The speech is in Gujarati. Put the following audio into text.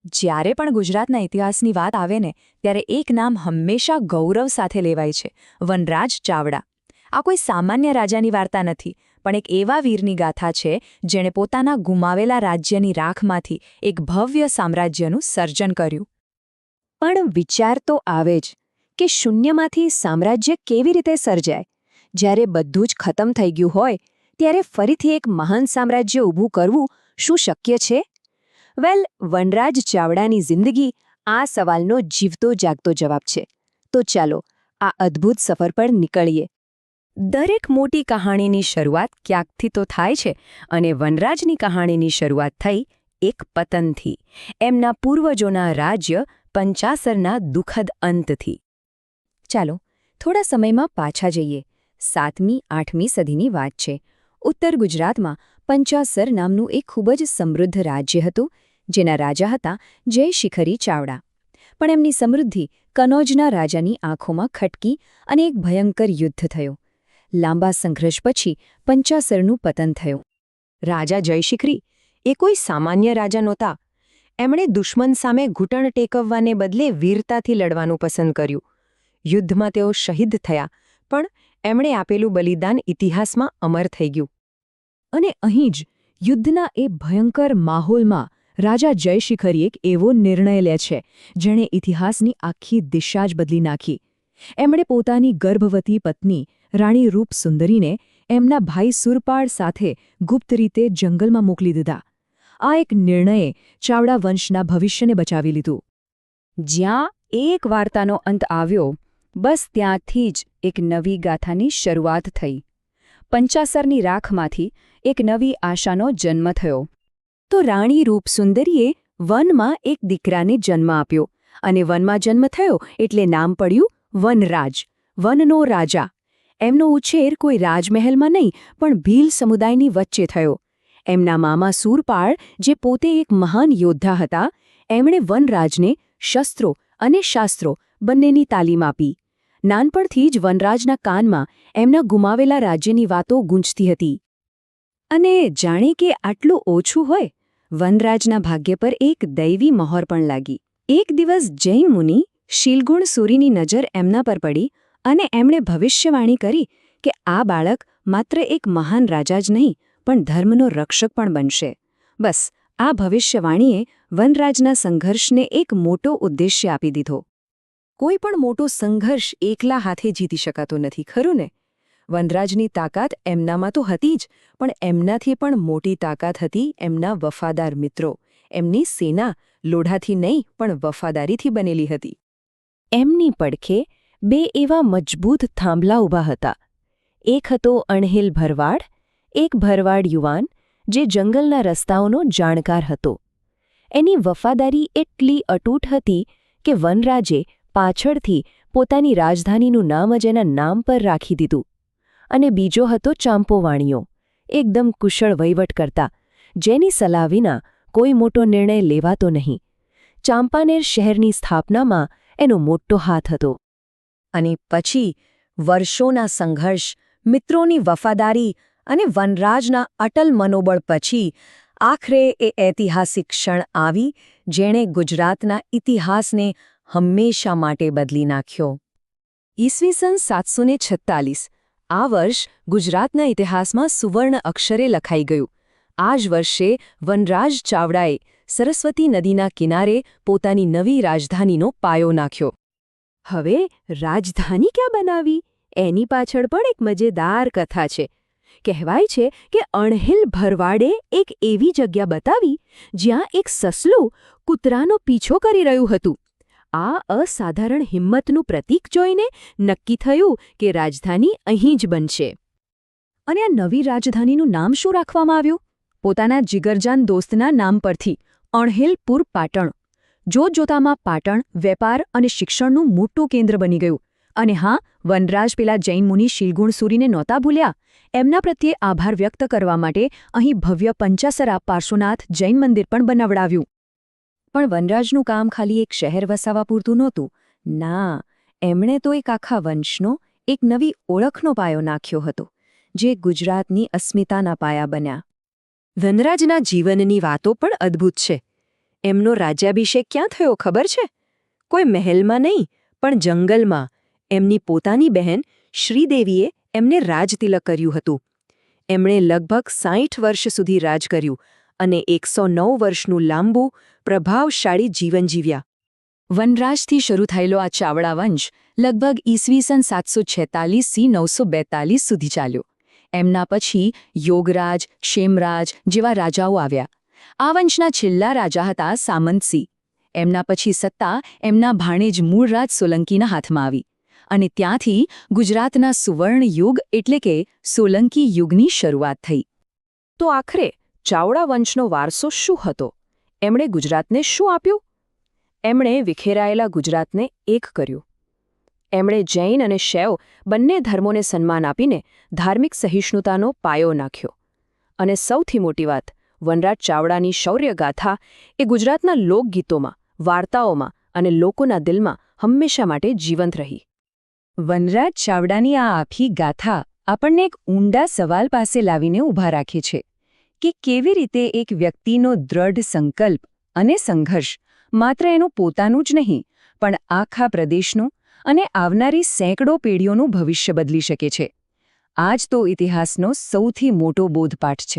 જ્યારે પણ ગુજરાતના ઇતિહાસની વાત આવે ને ત્યારે એક નામ હંમેશા ગૌરવ સાથે લેવાય છે, વનરાજ ચાવડા. આ કોઈ સામાન્ય રાજાની વાર્તા નથી, પણ એક એવા વીરની ગાથા છે જેણે પોતાના ગુમાવેલા રાજ્યની રાખમાંથી એક ભવ્ય સામ્રાજ્યનું સર્જન કર્યું. પણ વિચાર તો આવે જ કે શૂન્યમાંથી સામ્રાજ્ય કેવી રીતે સર્જાય? જ્યારે બધું જ ખતમ થઈ ગયું હોય ત્યારે ફરીથી એક મહાન સામ્રાજ્ય ઊભું કરવું શું શક્ય છે? વનરાજ ચાવડાની જિંદગી આ સવાલનો જીવતો જાગતો જવાબ છે. તો ચાલો આ અદ્ભુત સફર પર નીકળીએ. દરેક મોટી કહાણીની શરૂઆત ક્યાંકથી તો થાય છે, અને વનરાજની કહાણીની શરૂઆત થઈ એક પતનથી, એમના પૂર્વજોના રાજ્ય પંચાસરના દુઃખદ અંતથી. ચાલો થોડા સમયમાં પાછા જઈએ. 7મી-8મી સદીની વાત છે. ઉત્તર ગુજરાતમાં પંચાસર નામનું એક ખૂબ જ સમૃદ્ધ રાજ્ય હતું, જેના રાજા હતા જય શિખરી ચાવડા. પણ એમની સમૃદ્ધિ કનોજના રાજાની આંખોમાં ખટકી અને એક ભયંકર યુદ્ધ થયો. લાંબા સંઘર્ષ પછી પંચાસરનું પતન થયું. રાજા જયશિખરી એ કોઈ સામાન્ય રાજા નહોતા. એમણે દુશ્મન સામે ઘૂંટણ ટેકવવાને બદલે વીરતાથી લડવાનું પસંદ કર્યું. યુદ્ધમાં તેઓ શહીદ થયા, પણ એમણે આપેલું બલિદાન ઇતિહાસમાં અમર થઈ ગયું. અને અહીં જ યુદ્ધના એ ભયંકર માહોલમાં રાજા જયશિખરી એક એવો નિર્ણય લે છે જેણે ઇતિહાસની આખી દિશા જ બદલી નાખી. એમણે પોતાની ગર્ભવતી પત્ની રાણી રૂપસુંદરીને એમના ભાઈ સુરપાળ સાથે ગુપ્ત રીતે જંગલમાં મોકલી દીધા. આ એક નિર્ણયે ચાવડા વંશના ભવિષ્યને બચાવી લીધું. જ્યાં એક વાર્તાનો અંત આવ્યો, બસ ત્યાંથી જ એક નવી ગાથાની શરૂઆત થઈ. પંચાસરની રાખમાંથી એક નવી આશાનો જન્મ થયો. તો રાણી રૂપસુંદરીએ વનમાં એક દીકરાને જન્મ આપ્યો, અને વનમાં જન્મ થયો એટલે નામ પડ્યું વનરાજ, વનનો રાજા. એમનો ઉછેર કોઈ રાજમહેલમાં નહીં, પણ ભીલ સમુદાયની વચ્ચે થયો. એમના મામા સુરપાળ, જે પોતે એક મહાન યોદ્ધા હતા, એમણે વનરાજને શસ્ત્રો અને શાસ્ત્રો બંનેની તાલીમ આપી. નાનપણથી જ વનરાજના કાનમાં એમના ગુમાવેલા રાજ્યની વાતો ગૂંજતી હતી. અને જાણે કે આટલું ઓછું હોય, વનરાજના ભાગ્ય પર એક દૈવી મહોર પણ લાગી. એક દિવસ જૈન મુનિ શીલગુણ સૂરીની નજર એમના પર પડી, અને એમણે ભવિષ્યવાણી કરી કે આ બાળક માત્ર એક મહાન રાજા જ નહીં, પણ ધર્મનો રક્ષક પણ બનશે. બસ આ ભવિષ્યવાણીએ વનરાજના સંઘર્ષને એક મોટો ઉદ્દેશ્ય આપી દીધો. કોઈ પણ મોટો સંઘર્ષ એકલા હાથે જીતી શકાતો નથી, ખરું ને? વનરાજની તાકાત એમનામાં તો હતી જ, પણ એમનાથી પણ મોટી તાકાત હતી એમના વફાદાર મિત્રો. એમની સેના લોઢાથી નહીં, પણ વફાદારીથી બનેલી હતી. એમની પડખે બે એવા મજબૂત થાંભલા ઊભા હતા. એક હતો અણહિલ ભરવાડ, એક ભરવાડ યુવાન, જે જંગલના રસ્તાઓનો જાણકાર હતો. એની વફાદારી એટલી અતૂટ હતી કે વનરાજે પાછળથી પોતાની રાજધાનીનું નામ જ એના નામ પર રાખી દીધું. અને બીજો હતો ચાંપોવાણીઓ, એકદમ કુશળ વહીવટ કરતા, જેની સલાહ વિના કોઈ મોટો નિર્ણય લેવાતો નહીં. ચાંપાનેર શહેરની સ્થાપનામાં એનો મોટો હાથ હતો. અને પછી વર્ષોના સંઘર્ષ, મિત્રોની વફાદારી અને વનરાજના અટલ મનોબળ પછી આખરે એ ઐતિહાસિક ક્ષણ આવી જેણે ગુજરાતના ઇતિહાસને હંમેશા માટે બદલી નાખ્યો. ઈસવીસન 746. આ વર્ષ ગુજરાતના ઇતિહાસમાં સુવર્ણ અક્ષરે લખાઈ ગયું. આ જ વર્ષે વનરાજ ચાવડાએ સરસ્વતી નદીના કિનારે પોતાની નવી રાજધાનીનો પાયો નાખ્યો. હવે રાજધાની ક્યાં બનાવી? એની પાછળ પણ એક મજેદાર કથા છે. કહેવાય છે કે અણહિલ ભરવાડે એક એવી જગ્યા બતાવી જ્યાં એક સસલું કૂતરાનો પીછો કરી રહ્યું હતું. આ અસાધારણ હિંમતનું પ્રતીક જોઈને નક્કી થયું કે રાજધાની અહીં જ બનશે. અને આ નવી રાજધાનીનું નામ શું રાખવામાં આવ્યું? પોતાના જીગરજાન દોસ્તના નામ પરથી, અણહિલપુર પાટણ. જોતજોતામાં પાટણ વેપાર અને શિક્ષણનું મોટું કેન્દ્ર બની ગયું. અને હા, વનરાજ પેલા જૈન મુનિ શીલગુણ સૂરીને નહોતા ભૂલ્યા. એમના પ્રત્યે આભાર વ્યક્ત કરવા માટે અહીં ભવ્ય પંચાસરા પાર્શ્વનાથ જૈન મંદિર પણ બનાવડાવ્યું. પણ વનરાજનું કામ ખાલી એક શહેર વસાવવા પૂરતું નહોતું. ના, એમણે તો એક આખા વંશનો, એક નવી ઓળખનો પાયો નાખ્યો હતો, જે ગુજરાતની અસ્મિતાના પાયા બન્યા. વનરાજના જીવનની વાતો પણ અદ્ભુત છે. એમનો રાજ્યાભિષેક ક્યાં થયો ખબર છે? કોઈ મહેલમાં નહીં, પણ જંગલમાં. એમની પોતાની બહેન શ્રીદેવીએ એમને રાજતિલક કર્યું હતું. એમણે લગભગ 60 વર્ષ સુધી રાજ કર્યું અને 109 વર્ષનું લાંબુ, પ્રભાવશાળી જીવન જીવ્યા. વનરાજથી શરૂ થયેલો આ ચાવડા વંશ લગભગ ઈસવીસન 746થી 942 સુધી ચાલ્યો. એમના પછી યોગરાજ, ક્ષેમરાજ જેવા રાજાઓ આવ્યા. આ વંશના છેલ્લા રાજા હતા સામંતસિંહ. એમના પછી સત્તા એમના ભાણેજ મૂળરાજ સોલંકીના હાથમાં આવી અને ત્યાંથી ગુજરાતના સુવર્ણ યુગ એટલે કે સોલંકી યુગની શરૂઆત થઈ. તો આખરે ચાવડા વંશનો વારસો શું હતો? એમણે ગુજરાતને શું આપ્યું? એમણે વિખેરાયેલા ગુજરાતને એક કર્યું. એમણે જૈન અને શૈવ બંને ધર્મોને સન્માન આપીને ધાર્મિક સહિષ્ણુતાનો પાયો નાખ્યો. અને સૌથી મોટી વાત, વનરાજ ચાવડાની શૌર્યગાથા એ ગુજરાતના લોકગીતોમાં, વાર્તાઓમાં અને લોકોના દિલમાં હંમેશા માટે જીવંત રહી. વનરાજ ચાવડાની આ આખી ગાથા આપણને એક ઊંડા સવાલ પાસે લાવીને ઊભા રાખે છે કે કેવી રીતે એક વ્યક્તિનો દ્રઢ સંકલ્પ અને સંઘર્ષ માત્ર એનું પોતાનું જ નહીં, પણ આખા પ્રદેશનું અને આવનારી સેંકડો પેઢીઓનું ભવિષ્ય બદલી શકે છે. આ જ તો ઇતિહાસનો સૌથી મોટો બોધપાઠ છે.